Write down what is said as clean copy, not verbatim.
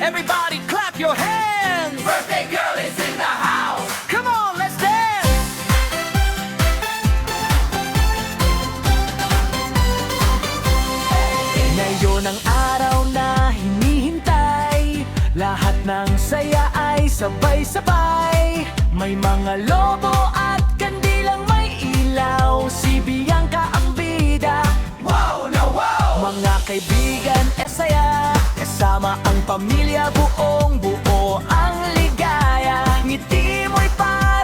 Everybody clap your hands. Birthday girl is in the house. Come on, let's dance. Ngayon ang araw na hinihintay, lahat ng saya ay sabay-sabay. May mga lobo at kandilang may ilaw, si Bianca ang bida. Wow na wow. Mga kaibigan saya, kasama ang pamilya, buong buo ang ligaya. Ngiti mo'y para